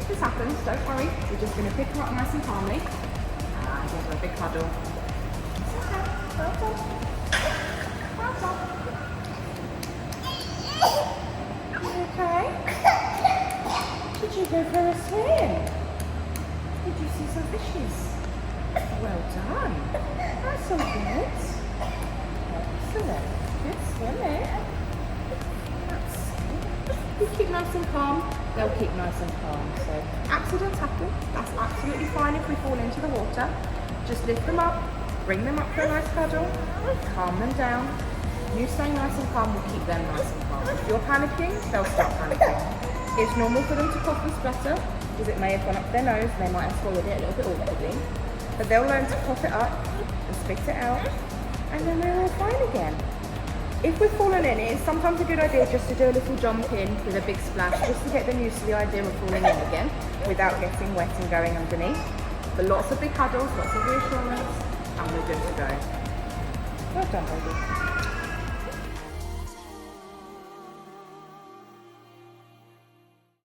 this happens, don't worry. We're just going to pick her up nice and calmly. And give her a big cuddle. It's okay. Well done. Well done. You okay? Did you go for a swim? Did you see some fishes? Well done. That's all good. Excellent. Good swimming. That's good. You keep nice and calm, they'll keep nice and calm. So accidents happen. That's absolutely fine if we fall into the water. Just lift them up, bring them up for a nice cuddle, calm them down. You stay nice and calm will keep them nice and calm. If you're panicking, they'll start panicking. It's normal for them to cough and splutter because it may have gone up their nose, they might have swallowed it a little bit awkwardly. But they'll learn to cough it up and spit it out, and then they're all fine again. If we've fallen in, it's sometimes a good idea just to do a little jump in with a big splash, just to get them used to the idea of falling in again without getting wet and going underneath. But lots of big cuddles, lots of reassurance, and we're good to go. Well done, baby.